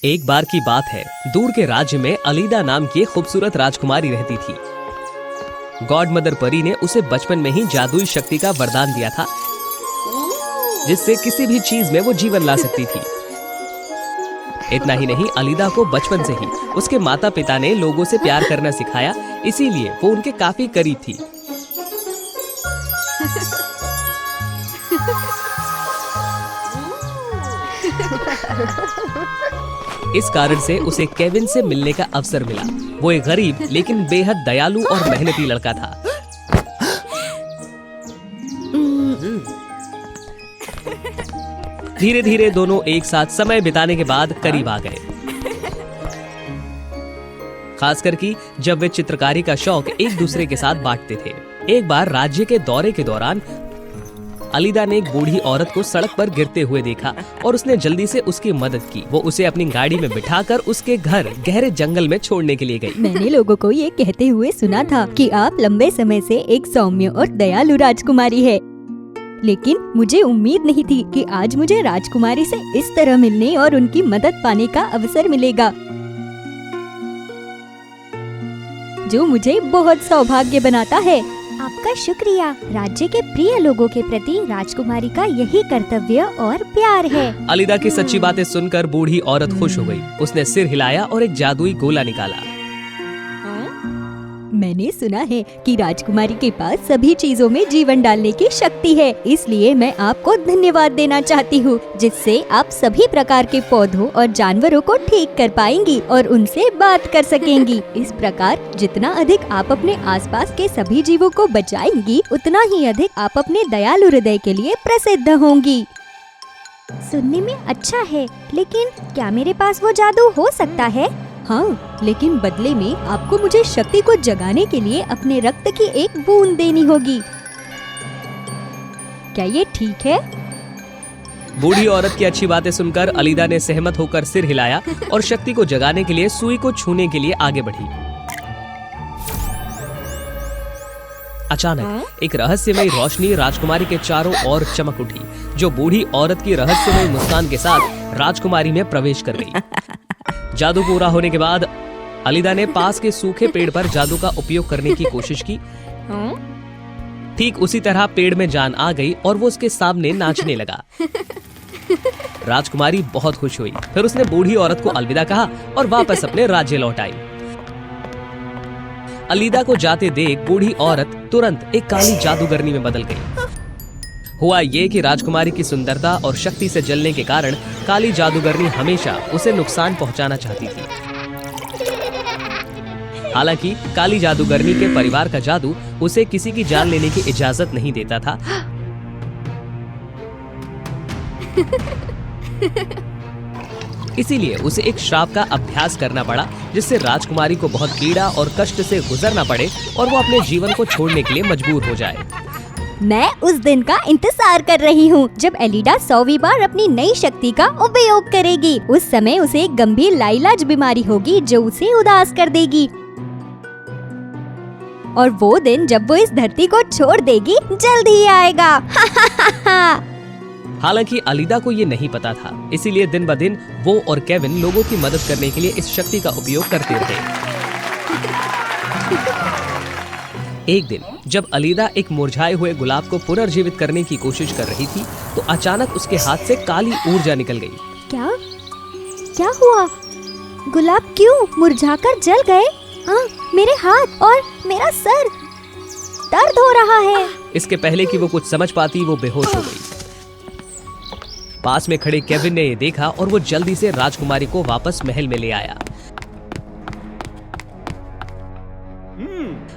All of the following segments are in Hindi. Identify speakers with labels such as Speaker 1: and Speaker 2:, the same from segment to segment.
Speaker 1: एक बार की बात है, दूर के राज्य में अलीदा नाम की एक खूबसूरत राजकुमारी रहती थी। गॉड मदर परी ने उसे बचपन में ही जादुई शक्ति का वरदान दिया था, जिससे किसी भी चीज में वो जीवन ला सकती थी। इतना ही नहीं, अलीदा को बचपन से ही उसके माता पिता ने लोगों से प्यार करना सिखाया, इसीलिए वो उनके काफी करीब थी। इस कारण से उसे केविन से मिलने का अवसर मिला। वो एक गरीब लेकिन बेहद दयालु और मेहनती लड़का था। धीरे धीरे दोनों एक साथ समय बिताने के बाद करीब आ गए, खासकर कि जब वे चित्रकारी का शौक एक दूसरे के साथ बांटते थे। एक बार राज्य के दौरे के दौरान अलीदा ने एक बूढ़ी औरत को सड़क पर गिरते हुए देखा और उसने जल्दी से उसकी मदद की। वो उसे अपनी गाड़ी में बिठाकर उसके घर गहरे जंगल में छोड़ने के लिए गई।
Speaker 2: मैंने लोगों को ये कहते हुए सुना था कि आप लंबे समय से एक सौम्य और दयालु राजकुमारी है, लेकिन मुझे उम्मीद नहीं थी कि आज मुझे राजकुमारी से इस तरह मिलने और उनकी मदद पाने का अवसर मिलेगा, जो मुझे बहुत सौभाग्य बनाता है।
Speaker 3: आपका शुक्रिया। राज्य के प्रिय लोगों के प्रति राजकुमारी का यही कर्तव्य और प्यार है।
Speaker 1: अलीदा की सच्ची बातें सुनकर बूढ़ी औरत खुश हो गई। उसने सिर हिलाया और एक जादुई गोला निकाला।
Speaker 2: मैंने सुना है कि राजकुमारी के पास सभी चीजों में जीवन डालने की शक्ति है, इसलिए मैं आपको धन्यवाद देना चाहती हूँ, जिससे आप सभी प्रकार के पौधों और जानवरों को ठीक कर पाएंगी और उनसे बात कर सकेंगी। इस प्रकार जितना अधिक आप अपने आसपास के सभी जीवों को बचाएंगी, उतना ही अधिक आप अपने दयालु हृदय के लिए प्रसिद्ध होंगी।
Speaker 3: सुनने में अच्छा है, लेकिन क्या मेरे पास वो जादू हो सकता है?
Speaker 2: हाँ, लेकिन बदले में आपको मुझे शक्ति को जगाने के लिए अपने रक्त की एक बूंद देनी होगी। क्या ये ठीक है?
Speaker 1: बूढ़ी औरत की अच्छी बातें सुनकर अलीदा ने सहमत होकर सिर हिलाया और शक्ति को जगाने के लिए सुई को छूने के लिए आगे बढ़ी। अचानक एक रहस्यमयी रोशनी राजकुमारी के चारों ओर चमक उठी, जो बूढ़ी औरत की रहस्यमयी मुस्कान के साथ राजकुमारी में प्रवेश कर गई। जादू पूरा होने के बाद अलीदा ने पास के सूखे पेड़ पर जादू का उपयोग करने की कोशिश की। ठीक उसी तरह पेड़ में जान आ गई और वो उसके सामने नाचने लगा। राजकुमारी बहुत खुश हुई। फिर उसने बूढ़ी औरत को अलविदा कहा और वापस अपने राज्य लौट आई। अलीदा को जाते देख बूढ़ी औरत तुरंत एक काली जादूगरनी में बदल गई। हुआ ये कि राजकुमारी की सुंदरता और शक्ति से जलने के कारण काली जादूगरनी हमेशा उसे नुकसान पहुंचाना चाहती थी। हालांकि काली जादूगरनी के परिवार का जादू उसे किसी की जान लेने की इजाजत नहीं देता था। इसीलिए उसे एक श्राप का अभ्यास करना पड़ा, जिससे राजकुमारी को बहुत पीड़ा और कष्ट से गुजरना पड़े और वो अपने जीवन को छोड़ने के लिए मजबूर हो जाए।
Speaker 2: मैं उस दिन का इंतजार कर रही हूँ जब एलिडा 100वीं बार अपनी नई शक्ति का उपयोग करेगी। उस समय उसे एक गंभीर लाइलाज बीमारी होगी जो उसे उदास कर देगी, और वो दिन जब वो इस धरती को छोड़ देगी जल्द ही आएगा।
Speaker 1: हालांकि अलीदा को ये नहीं पता था, इसीलिए दिन ब दिन वो और केविन लोगों की मदद करने के लिए इस शक्ति का उपयोग करते रहे। एक दिन जब अलीदा एक मुरझाए हुए गुलाब को पुनर्जीवित करने की कोशिश कर रही थी, तो अचानक उसके हाथ से काली ऊर्जा निकल गई।
Speaker 3: क्या क्या हुआ? गुलाब क्यों मुरझाकर जल गए? मेरे हाथ और मेरा सर दर्द हो रहा है।
Speaker 1: इसके पहले कि वो कुछ समझ पाती, वो बेहोश हो गई। पास में खड़े केविन ने ये देखा और वो जल्दी से राजकुमारी को वापस महल में ले आया।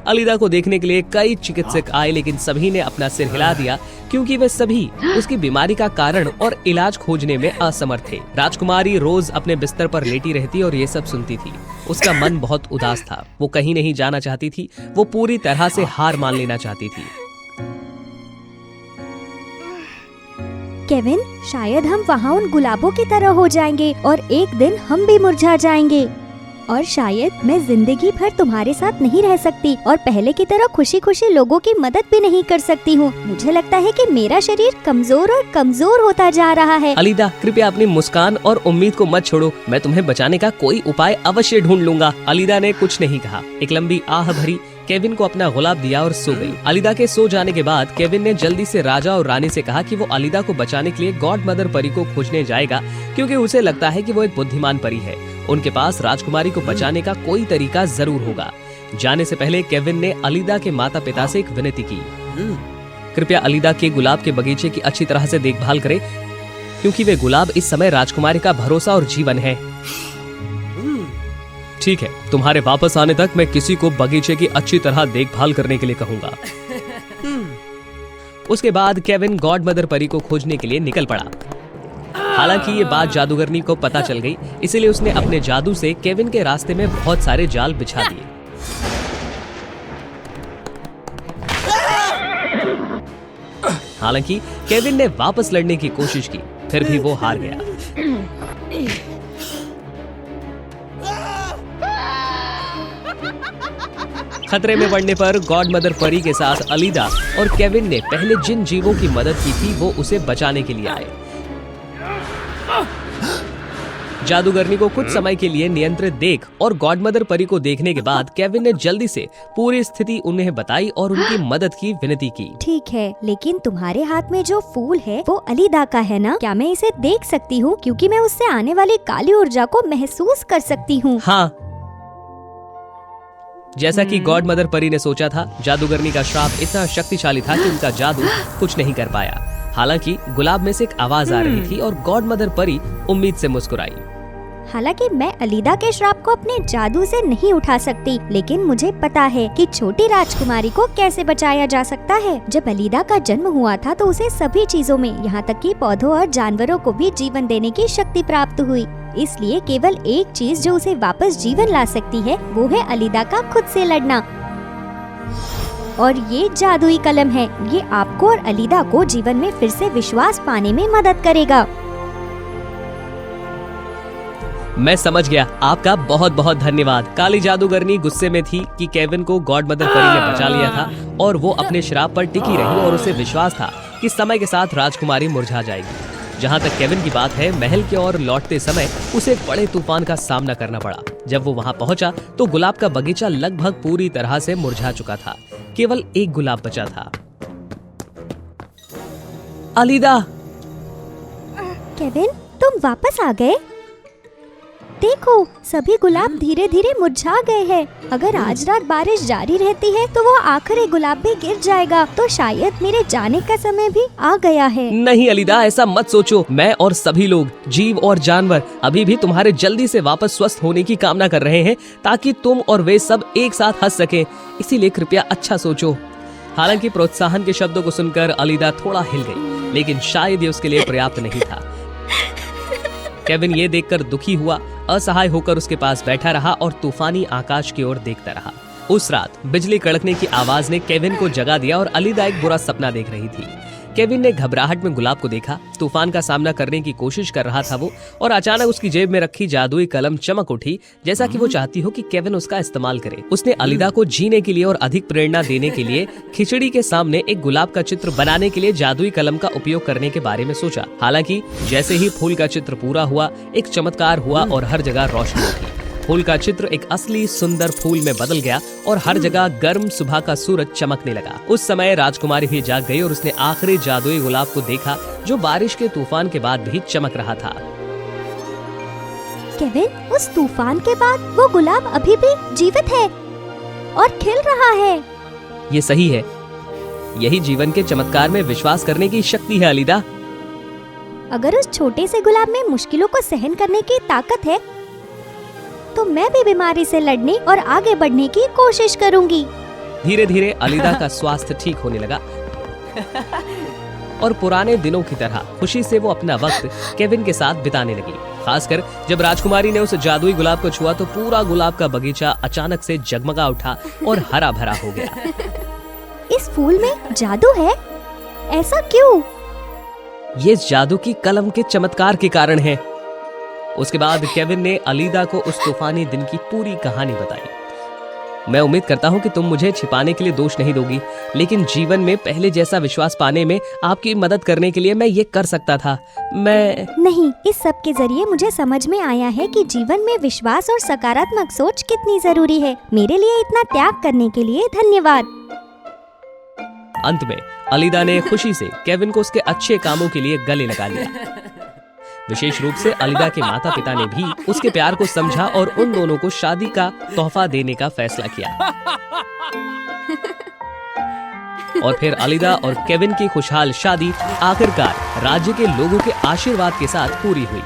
Speaker 1: अलीदा को देखने के लिए कई चिकित्सक आए, लेकिन सभी ने अपना सिर हिला दिया, क्योंकि वे सभी उसकी बीमारी का कारण और इलाज खोजने में असमर्थ थे। राजकुमारी रोज अपने बिस्तर पर लेटी रहती और ये सब सुनती थी। उसका मन बहुत उदास था। वो कहीं नहीं जाना चाहती थी। वो पूरी तरह से हार मान लेना चाहती थी।
Speaker 3: केविन, शायद हम वहाँ उन गुलाबों की तरह हो जाएंगे और एक दिन हम भी मुरझा जाएंगे। और शायद मैं जिंदगी भर तुम्हारे साथ नहीं रह सकती और पहले की तरह खुशी खुशी लोगों की मदद भी नहीं कर सकती हूँ। मुझे लगता है कि मेरा शरीर कमजोर और कमजोर होता जा रहा है।
Speaker 1: अलीदा, कृपया अपनी मुस्कान और उम्मीद को मत छोड़ो। मैं तुम्हें बचाने का कोई उपाय अवश्य ढूंढ लूंगा। अलीदा ने कुछ नहीं कहा। एक लंबी आह भरी केविन को अपना गुलाब दिया और सो गई। अलीदा के सो जाने के बाद केविन ने जल्दी से राजा और रानी से कहा कि वो अलीदा को बचाने के लिए गॉड मदर परी को खोजने जाएगा, क्योंकि उसे लगता है कि वो एक बुद्धिमान परी है। उनके पास राजकुमारी को बचाने का कोई तरीका जरूर होगा। जाने से पहले केविन ने अलीदा के माता पिता से एक विनती की। कृपया अलीदा के गुलाब के बगीचे की अच्छी तरह से देखभाल करें, क्योंकि वे गुलाब इस समय राजकुमारी का भरोसा और जीवन है। ठीक है, तुम्हारे वापस आने तक मैं किसी को बगीचे की अच्छी तरह देखभाल करने के लिए कहूंगा। उसके बाद केविन गॉड मदर परी को खोजने के लिए निकल पड़ा। हालांकि ये बात जादूगरनी को पता चल गई, इसीलिए उसने अपने जादू से केविन के रास्ते में बहुत सारे जाल बिछा दिए। हालांकि केविन ने वापस लड़ने की कोशिश की, फिर भी वो हार गया। खतरे में पड़ने पर गॉड मदर परी के साथ अलीदा और केविन ने पहले जिन जीवों की मदद की थी वो उसे बचाने के लिए आए। जादूगरनी को कुछ समय के लिए नियंत्रित देख और गॉड मदर परी को देखने के बाद केविन ने जल्दी से पूरी स्थिति उन्हें बताई और उनकी मदद की विनती की।
Speaker 3: ठीक है, लेकिन तुम्हारे हाथ में जो फूल है वो अलीदा का है ना? क्या मैं इसे देख सकती हूँ? क्योंकि मैं उससे आने वाली काली ऊर्जा को महसूस कर सकती हूँ।
Speaker 1: हाँ, जैसा कि गॉड मदर परी ने सोचा था, जादूगरनी का श्राप इतना शक्तिशाली था कि उनका जादू कुछ नहीं कर पाया। हालांकि गुलाब में से एक आवाज आ रही थी और गॉड मदर परी उम्मीद से मुस्कुराई।
Speaker 3: हालांकि मैं अलीदा के श्राप को अपने जादू से नहीं उठा सकती, लेकिन मुझे पता है कि छोटी राजकुमारी को कैसे बचाया जा सकता है। जब अलीदा का जन्म हुआ था तो उसे सभी चीजों में, यहाँ तक कि पौधों और जानवरों को भी जीवन देने की शक्ति प्राप्त हुई। इसलिए केवल एक चीज जो उसे वापस जीवन ला सकती है वो है अलीदा का खुद से लड़ना। और ये जादुई कलम है, ये आपको और अलीदा को जीवन में फिर से विश्वास पाने में मदद करेगा।
Speaker 1: मैं समझ गया, आपका बहुत बहुत धन्यवाद। काली जादूगरनी गुस्से में थी कि केविन को गॉड मदर परी ने बचा लिया था और वो अपने श्राप पर टिकी रही और उसे विश्वास था कि समय के साथ राजकुमारी मुरझा जाएगी। जहाँ तक केविन की बात है, महल की ओर लौटते समय उसे एक बड़े तूफान का सामना करना पड़ा। जब वो वहाँ पहुँचा तो गुलाब का बगीचा लगभग पूरी तरह से मुरझा चुका था। केवल एक गुलाब बचा था। अलीदा!
Speaker 3: केविन, तुम वापस आ गए? देखो, सभी गुलाब धीरे धीरे मुरझा गए हैं। अगर आज रात बारिश जारी रहती है तो वो आखिरी गुलाब भी गिर जाएगा। तो शायद मेरे जाने का समय भी आ गया है।
Speaker 1: नहीं अलीदा, ऐसा मत सोचो। मैं और सभी लोग, जीव और जानवर अभी भी तुम्हारे जल्दी से वापस स्वस्थ होने की कामना कर रहे हैं, ताकि तुम और वे सब एक साथ हंस सकें। इसीलिए कृपया अच्छा सोचो। हालांकि प्रोत्साहन के शब्दों को सुनकर अलीदा थोड़ा हिल गई, लेकिन शायद ये उसके लिए पर्याप्त नहीं था। केविन ये देखकर दुखी हुआ, असहाय होकर उसके पास बैठा रहा और तूफानी आकाश की ओर देखता रहा। उस रात बिजली कड़कने की आवाज ने केविन को जगा दिया और अलीदा एक बुरा सपना देख रही थी। केविन ने घबराहट में गुलाब को देखा। तूफान का सामना करने की कोशिश कर रहा था वो, और अचानक उसकी जेब में रखी जादुई कलम चमक उठी, जैसा कि वो चाहती हो कि केविन उसका इस्तेमाल करे। उसने अलीदा को जीने के लिए और अधिक प्रेरणा देने के लिए खिचड़ी के सामने एक गुलाब का चित्र बनाने के लिए जादुई कलम का उपयोग करने के बारे में सोचा। हालांकि जैसे ही फूल का चित्र पूरा हुआ, एक चमत्कार हुआ और हर जगह रोशनी उठी। फूल का चित्र एक असली सुंदर फूल में बदल गया और हर जगह गर्म सुबह का सूरज चमकने लगा। उस समय राजकुमारी भी जाग गई और उसने आखिरी जादुई गुलाब को देखा, जो बारिश के तूफान के बाद भी चमक रहा था।
Speaker 3: केविन, उस तूफान के बाद वो गुलाब अभी भी जीवित है और खिल रहा है।
Speaker 1: ये सही है। यही जीवन के चमत्कार में विश्वास करने की शक्ति है अलीदा।
Speaker 3: अगर उस छोटे से गुलाब में मुश्किलों को सहन करने की ताकत है, तो मैं भी बीमारी से लड़ने और आगे बढ़ने की कोशिश करूंगी।
Speaker 1: धीरे धीरे अलीदा का स्वास्थ्य ठीक होने लगा और पुराने दिनों की तरह खुशी से वो अपना वक्त केविन के साथ बिताने लगी। खासकर जब राजकुमारी ने उस जादुई गुलाब को छुआ तो पूरा गुलाब का बगीचा अचानक से जगमगा उठा और हरा भरा हो गया।
Speaker 3: इस फूल में जादू है? ऐसा क्यों?
Speaker 1: ये जादू की कलम के चमत्कार के कारण है। उसके बाद केविन ने अलीदा को उस तूफानी दिन की पूरी कहानी बताई। मैं उम्मीद करता हूँ कि तुम मुझे छिपाने के लिए दोष नहीं दोगी, लेकिन जीवन में पहले जैसा विश्वास पाने में आपकी मदद करने के लिए मैं ये कर सकता था। मैं
Speaker 3: नहीं, इस सब के जरिए मुझे समझ में आया है कि जीवन में विश्वास और सकारात्मक सोच कितनी जरूरी है। मेरे लिए इतना त्याग करने के लिए धन्यवाद।
Speaker 1: अंत में अलीदा ने खुशी से केविन को उसके अच्छे कामों के लिए गले लगा लिया। विशेष रूप से अलीदा के माता पिता ने भी उसके प्यार को समझा और उन दोनों को शादी का तोहफा देने का फैसला किया। और फिर अलीदा और केविन की खुशहाल शादी आखिरकार राज्य के लोगों के आशीर्वाद के साथ पूरी हुई।